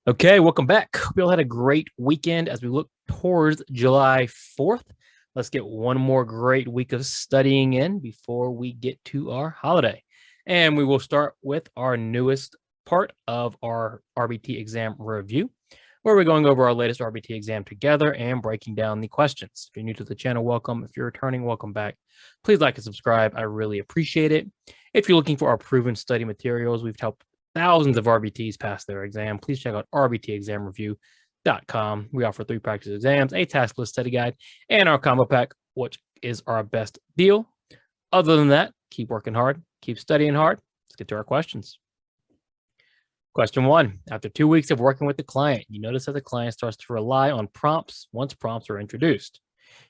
Okay, welcome back. We all had a great weekend as we look towards July 4th. Let's get one more great week of studying in before we get to our holiday. And we will start with our newest part of our RBT exam review, where we're going over our latest RBT exam together and breaking down the questions. If you're new to the channel, welcome. If you're returning, welcome back. Please like and subscribe. I really appreciate it. If you're looking for our proven study materials, we've helped thousands of RBTs pass their exam. Please check out rbtexamreview.com. We offer 3 practice exams, a task list study guide, and our combo pack, which is our best deal. Other than that, keep working hard, keep studying hard. Let's get to our questions. Question 1. After 2 weeks of working with the client, you notice that the client starts to rely on prompts once prompts are introduced.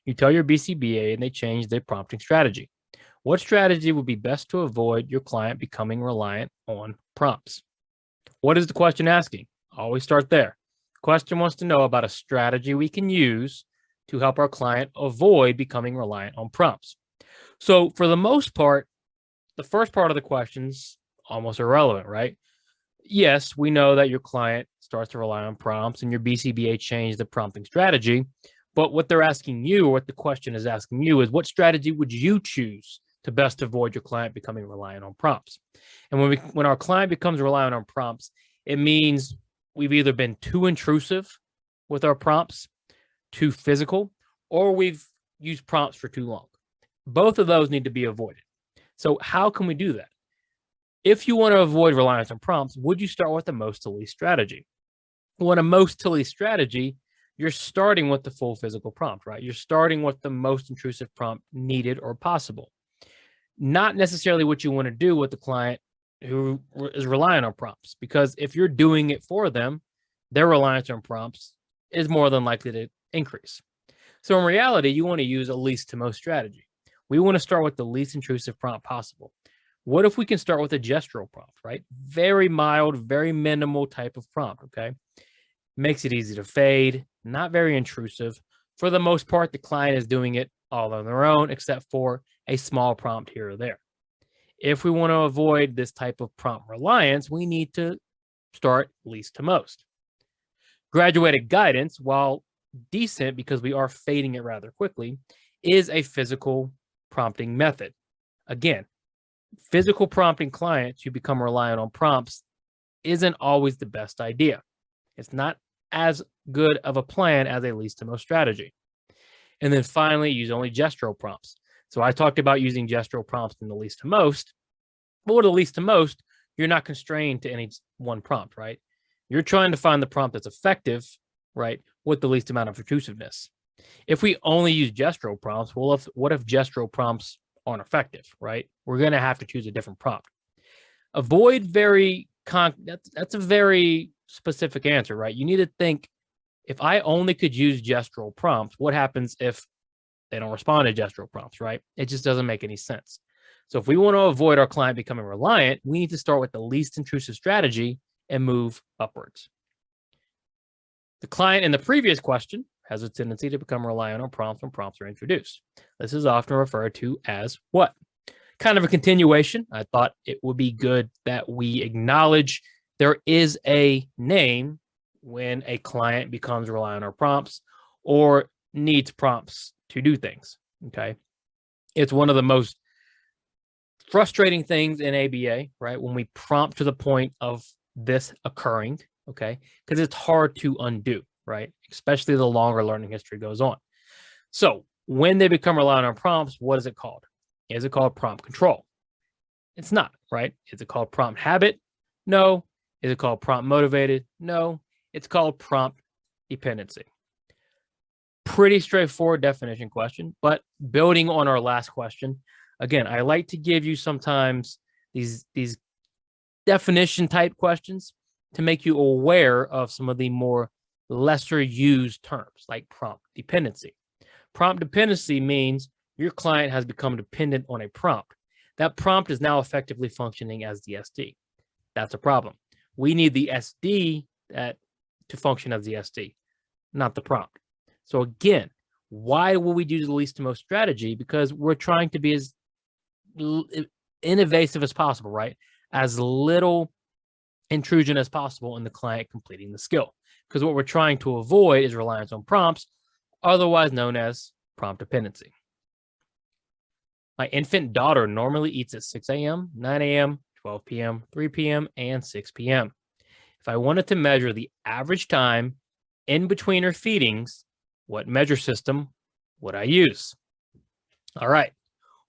You tell your BCBA and they change their prompting strategy. What strategy would be best to avoid your client becoming reliant on prompts? What is the question asking? Always start there. Question wants to know about a strategy we can use to help our client avoid becoming reliant on prompts. So for the most part, the first part of the question's almost irrelevant, right? Yes, we know that your client starts to rely on prompts and your BCBA changed the prompting strategy. But what they're asking you, or what the question is asking you, is what strategy would you choose to best avoid your client becoming reliant on prompts? And when our client becomes reliant on prompts, it means we've either been too intrusive with our prompts, too physical, or we've used prompts for too long. Both of those need to be avoided. So how can we do that? If you want to avoid reliance on prompts, would you start with the most to least strategy? Well, in a most to least strategy, you're starting with the full physical prompt, right? You're starting with the most intrusive prompt needed or possible. Not necessarily what you want to do with the client who is relying on prompts, because if you're doing it for them, their reliance on prompts is more than likely to increase. So in reality, you want to use a least to most strategy. We want to start with the least intrusive prompt possible. What if we can start with a gestural prompt, right? Very mild, very minimal type of prompt, okay? Makes it easy to fade, not very intrusive. For the most part, the client is doing it all on their own, except for a small prompt here or there. If we want to avoid this type of prompt reliance, we need to start least to most. Graduated guidance, while decent because we are fading it rather quickly, is a physical prompting method. Again, physical prompting clients who become reliant on prompts isn't always the best idea. It's not as good of a plan as a least to most strategy. And then finally, use only gestural prompts. So I talked about using gestural prompts in the least to most, but with the least to most, you're not constrained to any one prompt, right? You're trying to find the prompt that's effective, right, with the least amount of intrusiveness. If we only use gestural prompts, well, what if gestural prompts aren't effective, right? We're going to have to choose a different prompt. Avoid that's a very specific answer, right? You need to think, if I only could use gestural prompts, what happens if they don't respond to gestural prompts, right? It just doesn't make any sense. So if we want to avoid our client becoming reliant, we need to start with the least intrusive strategy and move upwards. The client in the previous question has a tendency to become reliant on prompts when prompts are introduced. This is often referred to as what? Kind of a continuation. I thought it would be good that we acknowledge there is a name when a client becomes reliant on prompts or needs prompts to do things, okay? It's one of the most frustrating things in ABA, right? When we prompt to the point of this occurring, okay? Because it's hard to undo, right? Especially the longer learning history goes on. So when they become reliant on prompts, what is it called? Is it called prompt control? It's not, right? Is it called prompt habit? No. Is it called prompt motivated? No. It's called prompt dependency. Pretty straightforward definition question, but building on our last question, again, I like to give you sometimes these definition type questions to make you aware of some of the more lesser used terms like prompt dependency. Prompt dependency means your client has become dependent on a prompt. That prompt is now effectively functioning as the SD. That's a problem. We need the SD to function as the SD, not the prompt. So again, why will we do the least to most strategy? Because we're trying to be as invasive as possible, right? As little intrusion as possible in the client completing the skill. Because what we're trying to avoid is reliance on prompts, otherwise known as prompt dependency. My infant daughter normally eats at 6 a.m., 9 a.m., 12 p.m., 3 p.m., and 6 p.m. If I wanted to measure the average time in between her feedings, what measure system would I use? All right.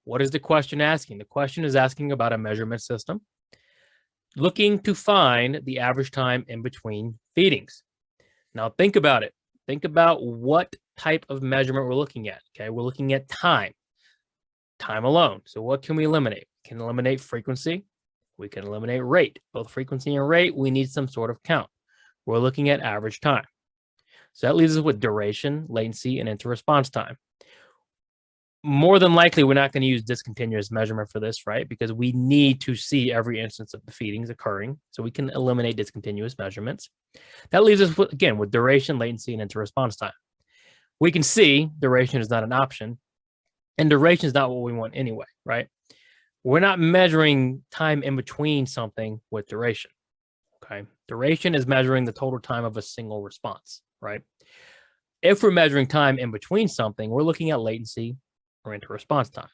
What is the question asking? The question is asking about a measurement system, looking to find the average time in between feedings. Now think about it. Think about what type of measurement we're looking at. Okay, we're looking at time alone. So what can we eliminate? We can eliminate frequency. We can eliminate rate. Both frequency and rate, we need some sort of count. We're looking at average time. So that leaves us with duration, latency, and inter-response time. More than likely, we're not going to use discontinuous measurement for this, right? Because we need to see every instance of the feedings occurring. So we can eliminate discontinuous measurements. That leaves us, again, with duration, latency, and inter-response time. We can see duration is not an option. And duration is not what we want anyway, right? We're not measuring time in between something with duration, okay? Duration is measuring the total time of a single response, right? If we're measuring time in between something, we're looking at latency or inter-response time.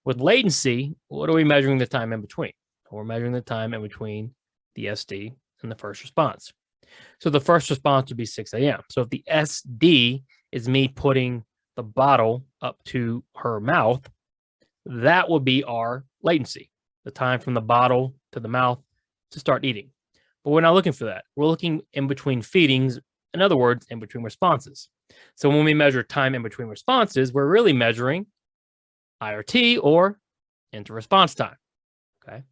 With latency, what are we measuring the time in between? We're measuring the time in between the SD and the first response. So the first response would be 6 a.m. So if the SD is me putting the bottle up to her mouth, that will be our latency, the time from the bottle to the mouth to start eating. But we're not looking for that. We're looking in between feedings, in other words, in between responses. So when we measure time in between responses, we're really measuring IRT or inter-response time, okay?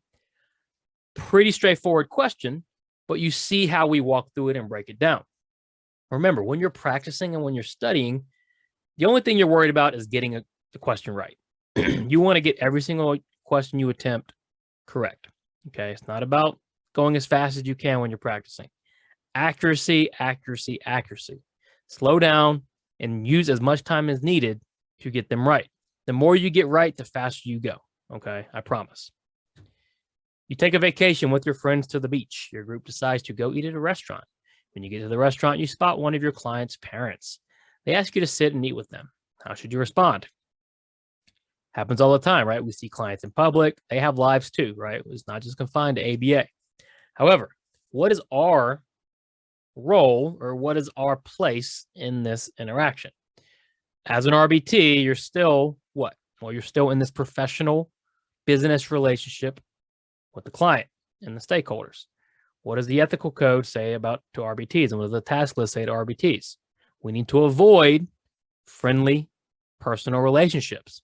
Pretty straightforward question, but you see how we walk through it and break it down. Remember, when you're practicing and when you're studying, the only thing you're worried about is getting the question right. You want to get every single question you attempt correct, okay? It's not about going as fast as you can when you're practicing. Accuracy, accuracy, accuracy. Slow down and use as much time as needed to get them right. The more you get right, the faster you go, okay? I promise. You take a vacation with your friends to the beach. Your group decides to go eat at a restaurant. When you get to the restaurant, you spot one of your client's parents. They ask you to sit and eat with them. How should you respond? Happens all the time, right? We see clients in public. They have lives too, right? It's not just confined to ABA. However, what is our role or what is our place in this interaction? As an RBT, you're still what? Well, you're still in this professional business relationship with the client and the stakeholders. What does the ethical code say about to RBTs? And what does the task list say to RBTs? We need to avoid friendly personal relationships.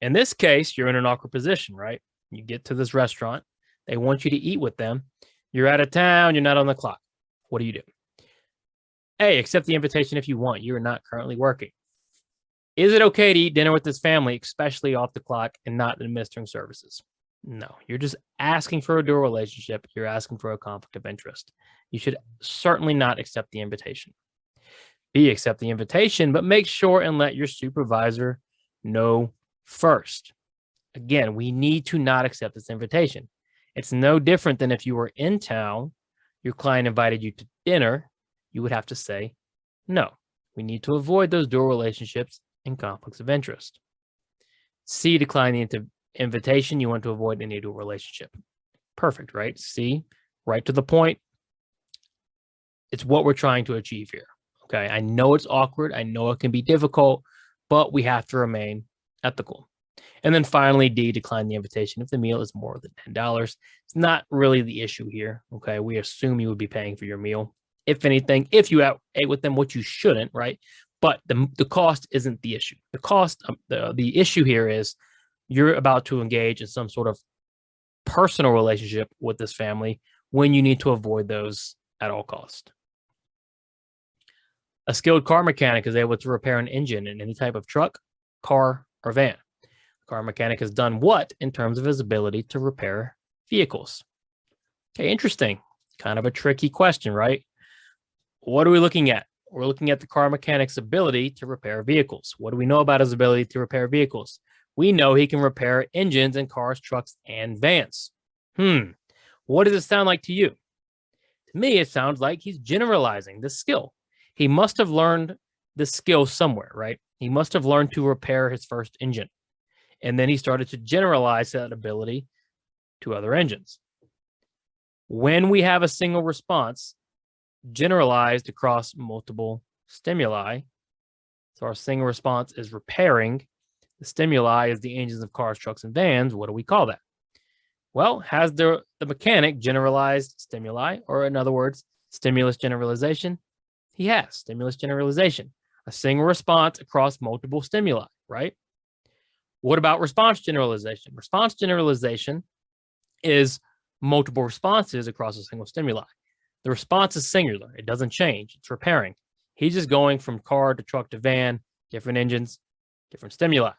In this case, you're in an awkward position, right? You get to this restaurant. They want you to eat with them. You're out of town. You're not on the clock. What do you do? A, accept the invitation if you want. You are not currently working. Is it okay to eat dinner with this family, especially off the clock and not administering services? No, you're just asking for a dual relationship. You're asking for a conflict of interest. You should certainly not accept the invitation. B, accept the invitation, but make sure and let your supervisor know first. Again, we need to not accept this invitation. It's no different than if you were in town, your client invited you to dinner, you would have to say no. We need to avoid those dual relationships and conflicts of interest. C, decline the invitation. You want to avoid any dual relationship. Perfect, right? C, right to the point. It's what we're trying to achieve here. Okay, I know it's awkward. I know it can be difficult, but we have to remain ethical. And then finally, D, decline the invitation if the meal is more than $10. It's not really the issue here. Okay, we assume you would be paying for your meal. If anything, if you ate with them, which you shouldn't, right? But the cost isn't the issue. The cost, the issue here is you're about to engage in some sort of personal relationship with this family when you need to avoid those at all costs. A skilled car mechanic is able to repair an engine in any type of truck, car, or van. The car mechanic has done what in terms of his ability to repair vehicles? Okay, interesting. Kind of a tricky question, right? What are we looking at? We're looking at the car mechanic's ability to repair vehicles. What do we know about his ability to repair vehicles? We know he can repair engines in cars, trucks, and vans. What does it sound like to you? To me, it sounds like he's generalizing this skill. He must have learned this skill somewhere, right? He must have learned to repair his first engine. And then he started to generalize that ability to other engines. When we have a single response generalized across multiple stimuli, so our single response is repairing, the stimuli is the engines of cars, trucks, and vans. What do we call that? Well, has the mechanic generalized stimuli, or in other words, stimulus generalization? He has stimulus generalization, a single response across multiple stimuli, right? What about response generalization? Response generalization is multiple responses across a single stimuli. The response is singular. It doesn't change. It's repairing. He's just going from car to truck to van, different engines, different stimuli.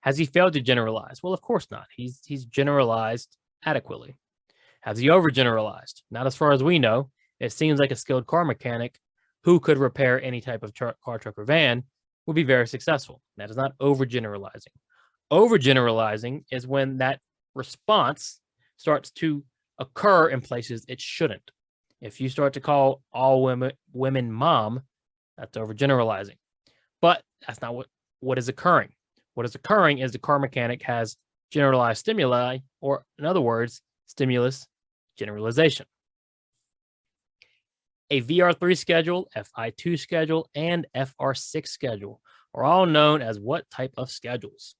Has he failed to generalize? Well, of course not. He's generalized adequately. Has he overgeneralized? Not as far as we know. It seems like a skilled car mechanic who could repair any type of car, truck, or van would be very successful. That is not overgeneralizing. Overgeneralizing is when that response starts to occur in places it shouldn't. If you start to call all women mom, that's overgeneralizing. But that's not what is occurring. What is occurring is the car mechanic has generalized stimuli, or in other words, stimulus generalization. A VR3 schedule, FI2 schedule, and FR6 schedule are all known as what type of schedules?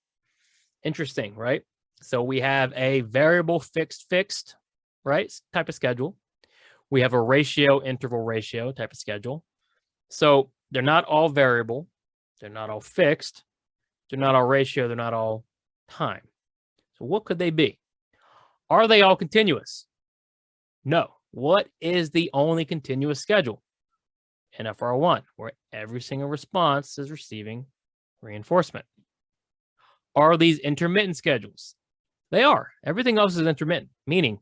Interesting, right? So we have a variable fixed, right, type of schedule. We have a ratio interval ratio type of schedule. So they're not all variable. They're not all fixed. They're not all ratio. They're not all time. So what could they be? Are they all continuous? No. What is the only continuous schedule? NFR1, where every single response is receiving reinforcement. Are these intermittent schedules? They are. Everything else is intermittent, meaning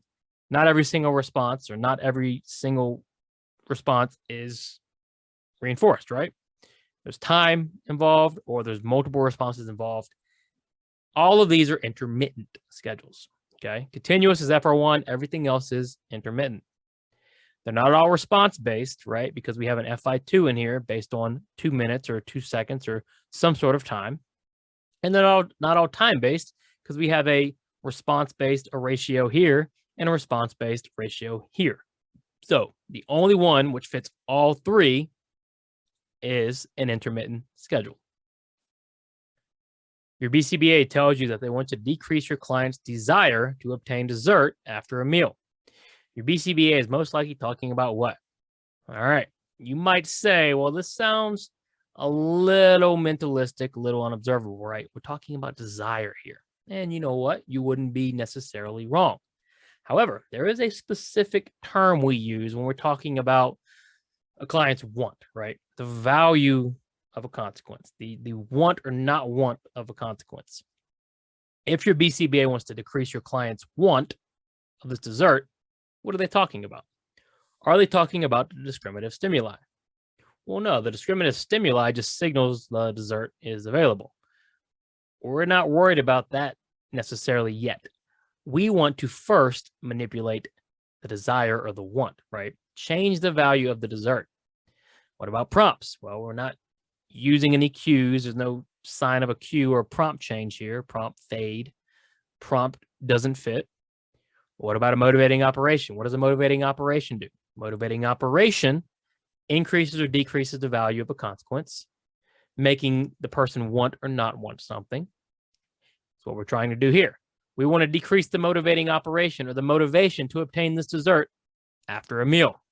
not every single response or not every single response is reinforced, right? There's time involved or there's multiple responses involved. All of these are intermittent schedules, okay? Continuous is FR1. Everything else is intermittent. They're not all response-based, right? Because we have an FI2 in here based on 2 minutes or 2 seconds or some sort of time. And they're not all time-based because we have a response-based ratio here and a response-based ratio here. So the only one which fits all three is an intermittent schedule. Your BCBA tells you that they want to decrease your client's desire to obtain dessert after a meal. Your BCBA is most likely talking about what? All right. You might say, well, this sounds a little mentalistic, a little unobservable, right? We're talking about desire here. And you know what? You wouldn't be necessarily wrong. However, there is a specific term we use when we're talking about a client's want, right? The value of a consequence, the want or not want of a consequence. If your BCBA wants to decrease your client's want of this dessert, what are they talking about? Are they talking about the discriminative stimuli? Well, no, the discriminative stimuli just signals the dessert is available. We're not worried about that necessarily yet. We want to first manipulate the desire or the want, right? Change the value of the dessert. What about prompts? Well, we're not using any cues. There's no sign of a cue or prompt change here. Prompt fade. Prompt doesn't fit. What about a motivating operation? What does a motivating operation do? Motivating operation increases or decreases the value of a consequence, making the person want or not want something. That's what we're trying to do here. We want to decrease the motivating operation or the motivation to obtain this dessert after a meal.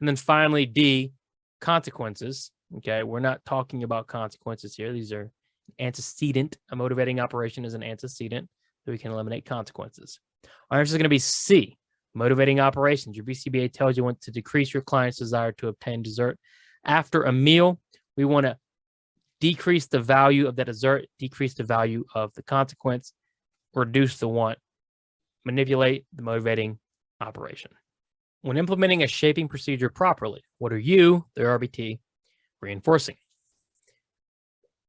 And then finally, D, consequences. Okay, we're not talking about consequences here. These are antecedent. A motivating operation is an antecedent, so we can eliminate consequences. Our answer is going to be C, motivating operations. Your BCBA tells you want to decrease your client's desire to obtain dessert after a meal. We want to decrease the value of that dessert, decrease the value of the consequence, reduce the want, manipulate the motivating operation. When implementing a shaping procedure properly, what are you, the RBT, reinforcing?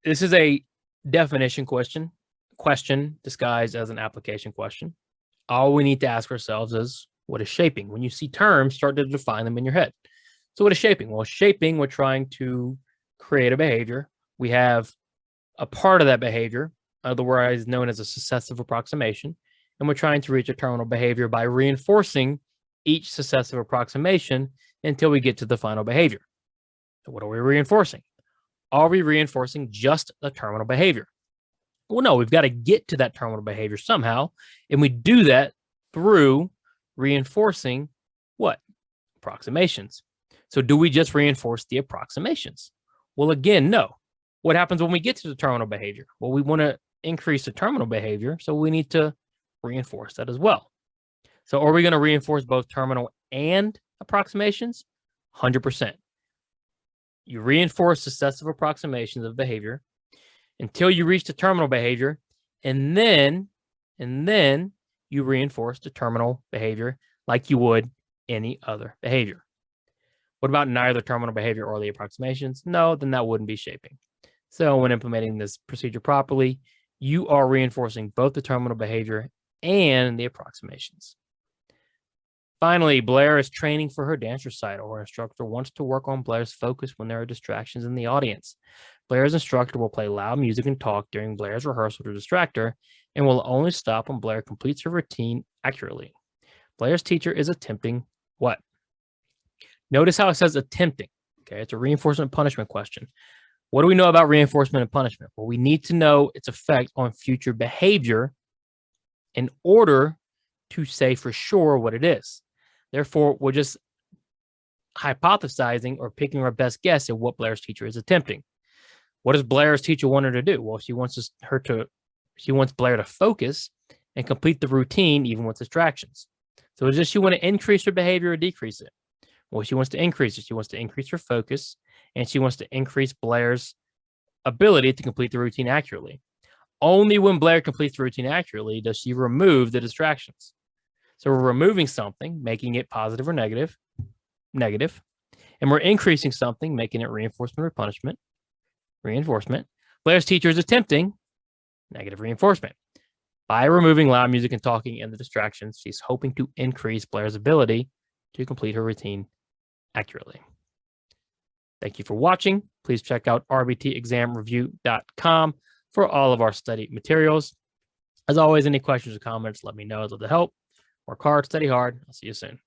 This is a definition question disguised as an application question. All we need to ask ourselves is, what is shaping? When you see terms, start to define them in your head. So what is shaping? Well, shaping, we're trying to create a behavior. We have a part of that behavior, otherwise known as a successive approximation, and we're trying to reach a terminal behavior by reinforcing each successive approximation until we get to the final behavior. So what are we reinforcing? Are we reinforcing just the terminal behavior? Well, no, we've got to get to that terminal behavior somehow, and we do that through reinforcing what? Approximations. So do we just reinforce the approximations? Well, again, no. What happens when we get to the terminal behavior? Well, we want to increase the terminal behavior, so we need to reinforce that as well. So are we going to reinforce both terminal and approximations? 100%. You reinforce successive approximations of behavior until you reach the terminal behavior, and then you reinforce the terminal behavior like you would any other behavior. What about neither terminal behavior or the approximations? No, then that wouldn't be shaping. So when implementing this procedure properly, you are reinforcing both the terminal behavior and the approximations. Finally, Blair is training for her dance recital. Her instructor wants to work on Blair's focus when there are distractions in the audience. Blair's instructor will play loud music and talk during Blair's rehearsal to distract her, and will only stop when Blair completes her routine accurately. Blair's teacher is attempting what? Notice how it says attempting. Okay, it's a reinforcement punishment question. What do we know about reinforcement and punishment? Well, we need to know its effect on future behavior in order to say for sure what it is. Therefore, we're just hypothesizing or picking our best guess at what Blair's teacher is attempting. What does Blair's teacher want her to do? Well, she wants Blair to focus and complete the routine even with distractions. So does she want to increase her behavior or decrease it? Well, she wants to increase it. She wants to increase her focus, and she wants to increase Blair's ability to complete the routine accurately. Only when Blair completes the routine accurately does she remove the distractions. So we're removing something, making it positive or negative, and we're increasing something, making it reinforcement or punishment, reinforcement. Blair's teacher is attempting negative reinforcement. By removing loud music and talking and the distractions, she's hoping to increase Blair's ability to complete her routine accurately. Thank you for watching. Please check out rbtexamreview.com for all of our study materials. As always, any questions or comments, let me know. I'd love to help. Work hard, study hard. I'll see you soon.